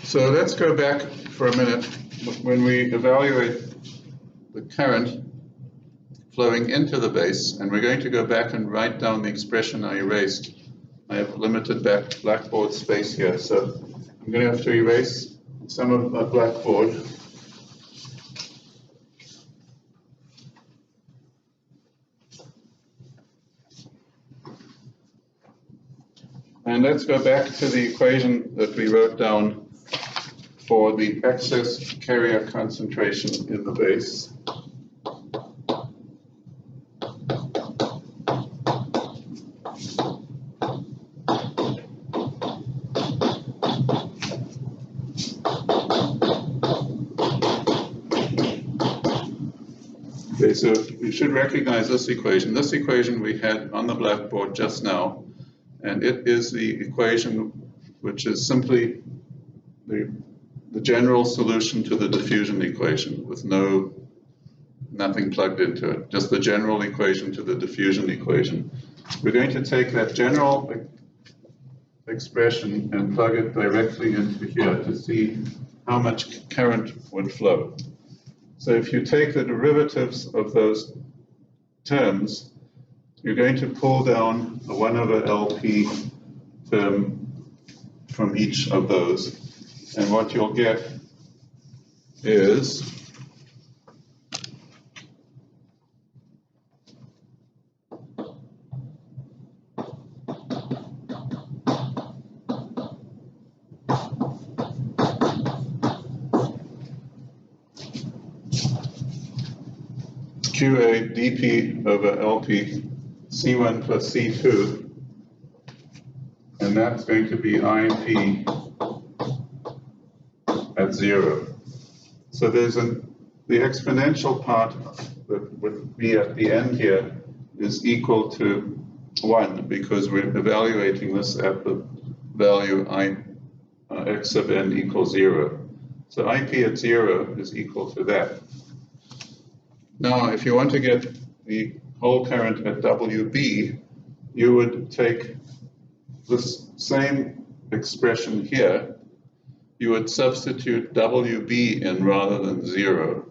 So let's go back for a minute. When we evaluate the current flowing into the base, and we're going to go back and write down the expression I erased. I have limited blackboard space here, so I'm going to have to erase some of my blackboard. And let's go back to the equation that we wrote down for the excess carrier concentration in the base. Okay, so you should recognize this equation. This equation we had on the blackboard just now, and it is the equation which is simply the general solution to the diffusion equation with nothing plugged into it, just the general equation to the diffusion equation. We're going to take that general expression and plug it directly into here to see how much current would flow. So if you take the derivatives of those terms, you're going to pull down a 1 over LP term from each of those. And what you'll get is QA dP over LP C1 plus C2, and that's going to be IP at 0. So there's the exponential part that would be at the end here is equal to 1 because we're evaluating this at the value x of n equals 0. So IP at 0 is equal to that. Now, if you want to get the whole current at WB, you would take this same expression here. You would substitute WB in rather than 0,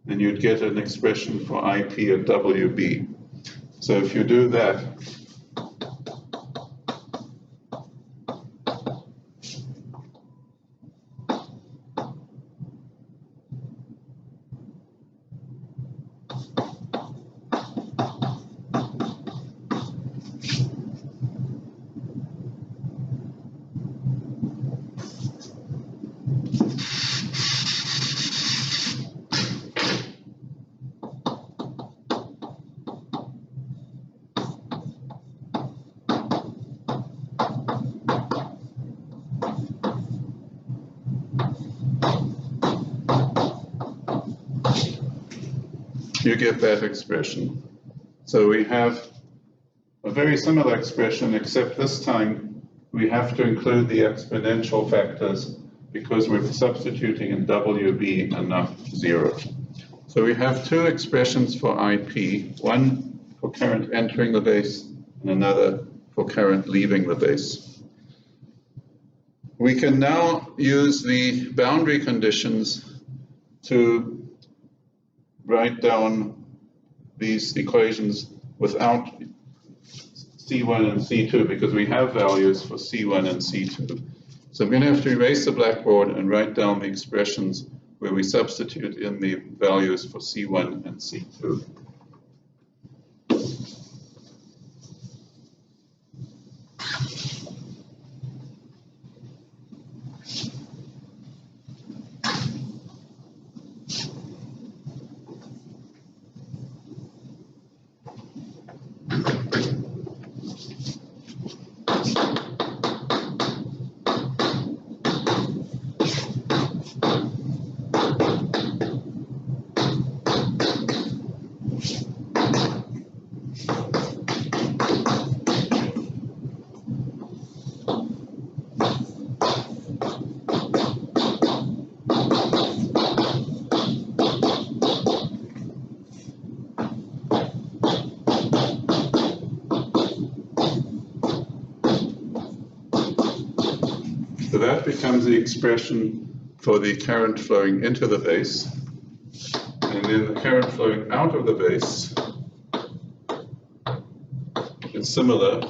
and you'd get an expression for IP at WB. So if you do that, you get that expression. So we have a very similar expression, except this time we have to include the exponential factors because we're substituting in WB and not 0. So we have two expressions for IP, one for current entering the base and another for current leaving the base. We can now use the boundary conditions to write down these equations without C1 and C2 because we have values for C1 and C2. So I'm going to have to erase the blackboard and write down the expressions where we substitute in the values for C1 and C2. So that becomes the expression for the current flowing into the base. And then the current flowing out of the base is similar.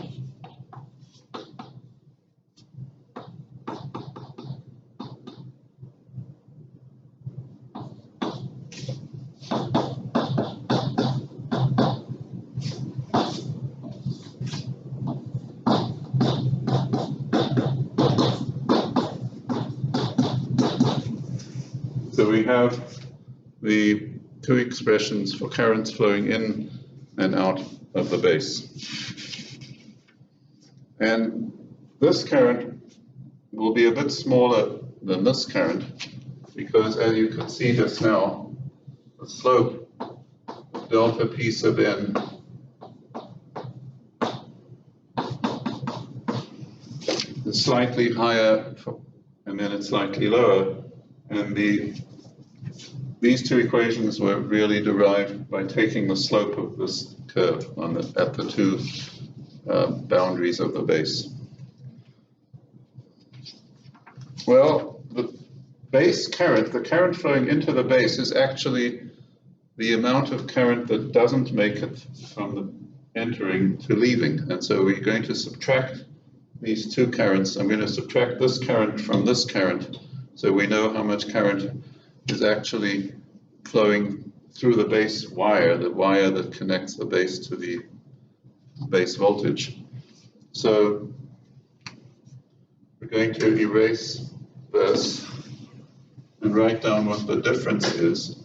So we have the two expressions for currents flowing in and out of the base. And this current will be a bit smaller than this current because, as you could see just now, the slope of delta P sub n is slightly higher and then it's slightly lower. And these two equations were really derived by taking the slope of this curve at the two boundaries of the base. Well, the base current, the current flowing into the base, is actually the amount of current that doesn't make it from the entering to leaving. And so we're going to subtract these two currents. I'm going to subtract this current from this current, so we know how much current is actually flowing through the base wire, the wire that connects the base to the base voltage. So we're going to erase this and write down what the difference is.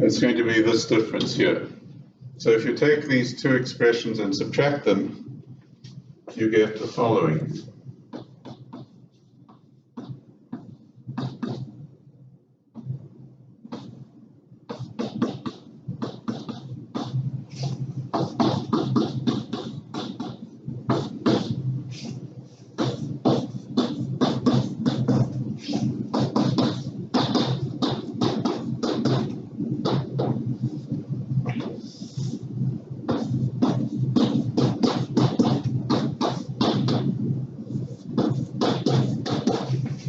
It's going to be this difference here. So if you take these two expressions and subtract them, you get the following.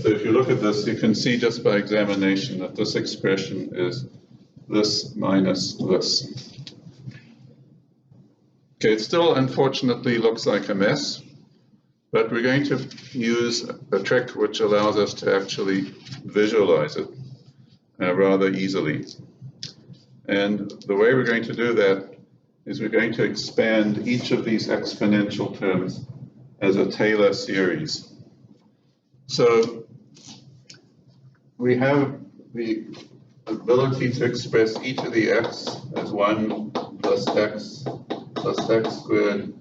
So if you look at this, you can see just by examination that this expression is this minus this. Okay, it still unfortunately looks like a mess, but we're going to use a trick which allows us to actually visualize it rather easily. And the way we're going to do that is we're going to expand each of these exponential terms as a Taylor series. So we have the ability to express each of the x as 1 plus x squared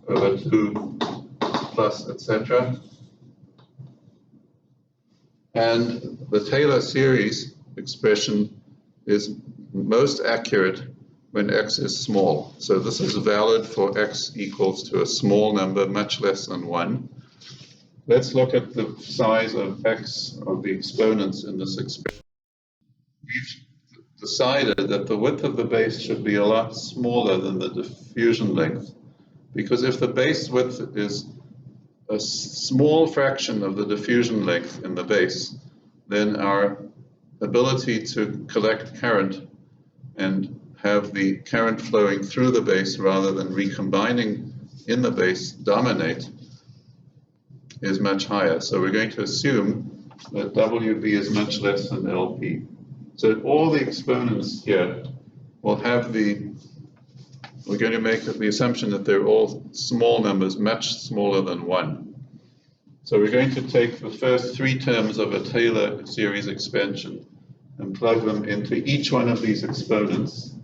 over 2 plus etc. And the Taylor series expression is most accurate when x is small. So this is valid for x equals to a small number, much less than 1. Let's look at the size of x of the exponents in this expression. We've decided that the width of the base should be a lot smaller than the diffusion length, because if the base width is a small fraction of the diffusion length in the base, then our ability to collect current and have the current flowing through the base rather than recombining in the base dominate is much higher. So we're going to assume that WB is much less than LP. So all the exponents here will have we're going to make the assumption that they're all small numbers, much smaller than 1. So we're going to take the first 3 terms of a Taylor series expansion and plug them into each one of these exponents.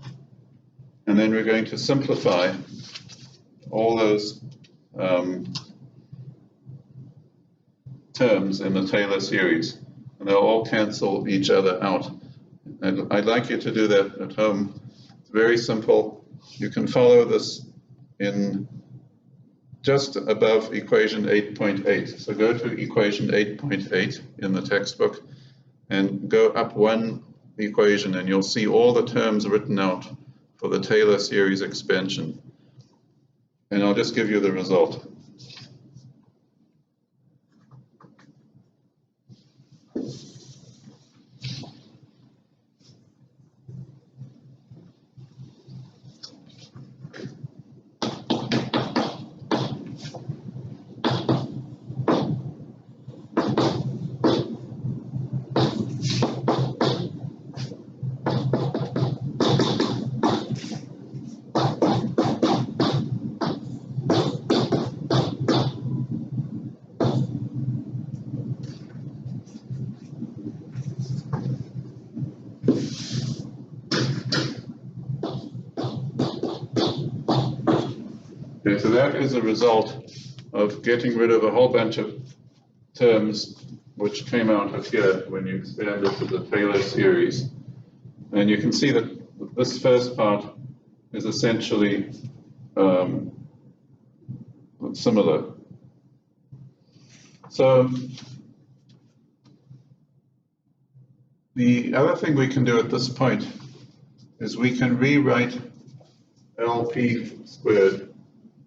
And then we're going to simplify all those terms in the Taylor series, and they'll all cancel each other out. And I'd like you to do that at home. It's very simple. You can follow this in just above equation 8.8. So go to equation 8.8 in the textbook and go up one equation and you'll see all the terms written out for the Taylor series expansion. And I'll just give you the result. Okay, so that is a result of getting rid of a whole bunch of terms which came out of here when you expanded to the Taylor series. And you can see that this first part is essentially similar. So the other thing we can do at this point is we can rewrite LP squared,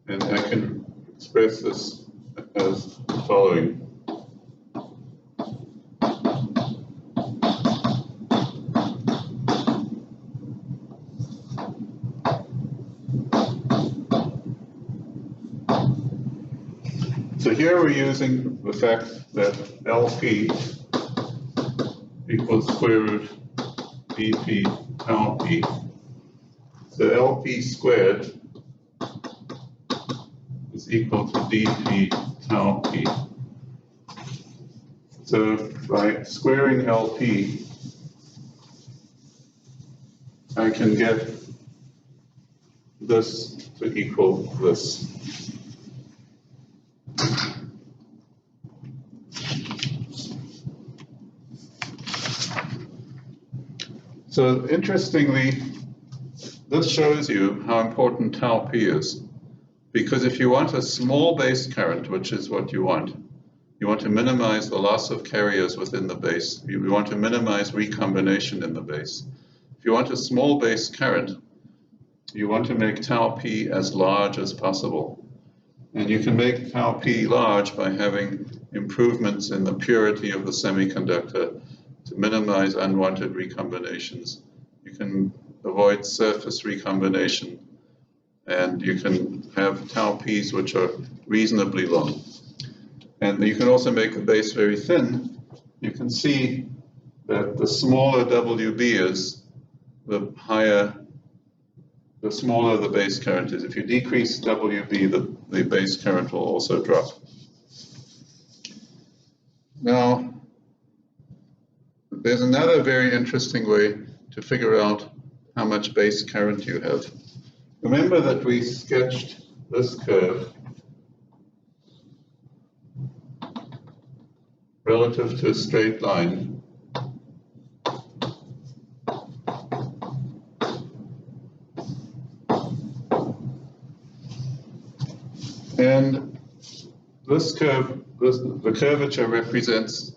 and I can express this as the following. So here we're using the fact that LP equals square root dp tau p. So LP squared is equal to dp tau p. So by squaring LP, I can get this to equal this. So interestingly, this shows you how important tau p is. Because if you want a small base current, which is what you want to minimize the loss of carriers within the base. You want to minimize recombination in the base. If you want a small base current, you want to make tau p as large as possible. And you can make tau p large by having improvements in the purity of the semiconductor to minimize unwanted recombinations. You can avoid surface recombination, and you can have tau p's which are reasonably long. And you can also make the base very thin. You can see that the smaller WB is, the smaller the base current is. If you decrease WB, the base current will also drop. Now, there's another very interesting way to figure out how much base current you have. Remember that we sketched this curve relative to a straight line. And this curve, the curvature represents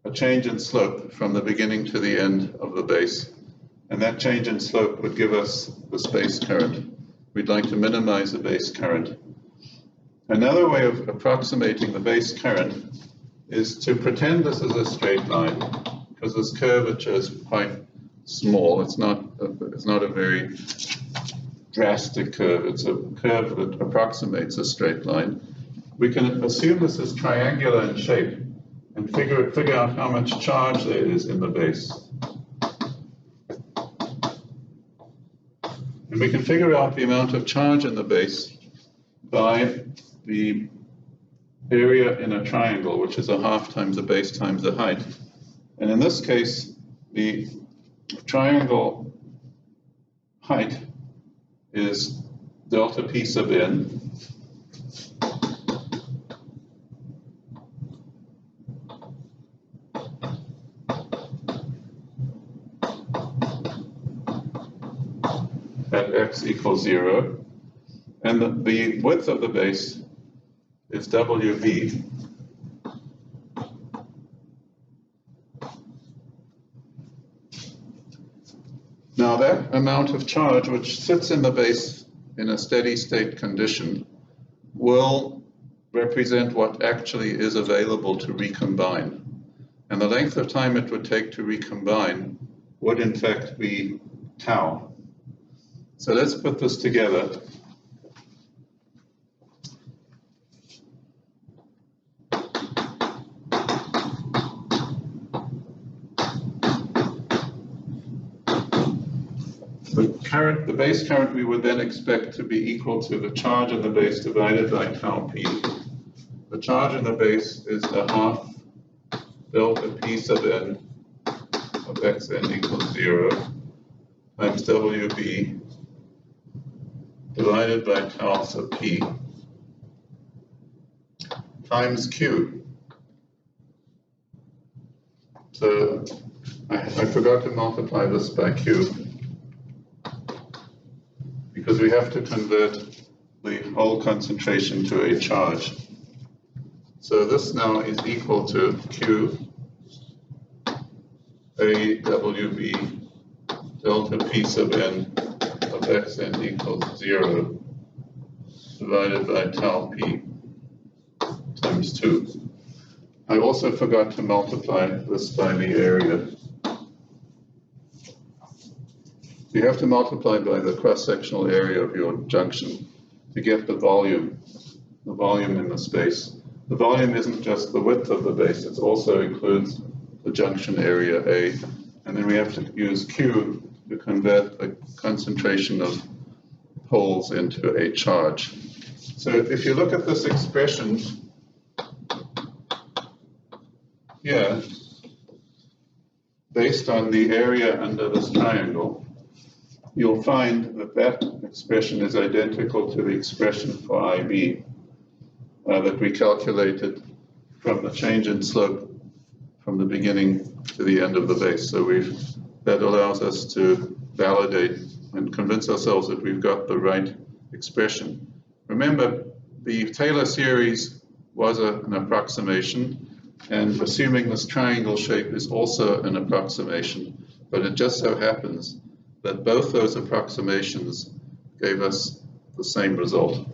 a change in slope from the beginning to the end of the base. And that change in slope would give us the base current. We'd like to minimize the base current. Another way of approximating the base current is to pretend this is a straight line, because this curvature is quite small. It's not a very drastic curve. It's a curve that approximates a straight line. We can assume this is triangular in shape and figure out how much charge there is in the base. And we can figure out the amount of charge in the base by the area in a triangle, which is a half times the base times the height. And in this case, the triangle height is delta p sub n. At x equals 0. And the width of the base is WB. Now that amount of charge which sits in the base in a steady state condition will represent what actually is available to recombine. And the length of time it would take to recombine would in fact be tau. So let's put this together. The base current we would then expect to be equal to the charge in the base divided by tau p. The charge in the base is a half delta p sub n of xn equals 0 times wb divided by tau sub p times q. So I forgot to multiply this by q, because we have to convert the whole concentration to a charge. So this now is equal to Q A WB delta P sub n of xn equals 0 divided by tau P times 2. I also forgot to multiply this by the area. You have to multiply by the cross-sectional area of your junction to get the volume in the space. The volume isn't just the width of the base, it also includes the junction area A. And then we have to use Q to convert the concentration of holes into a charge. So if you look at this expression here, based on the area under this triangle, you'll find that that expression is identical to the expression for IB that we calculated from the change in slope from the beginning to the end of the base. So that allows us to validate and convince ourselves that we've got the right expression. Remember, the Taylor series was an approximation, and assuming this triangle shape is also an approximation, but it just so happens that both those approximations gave us the same result.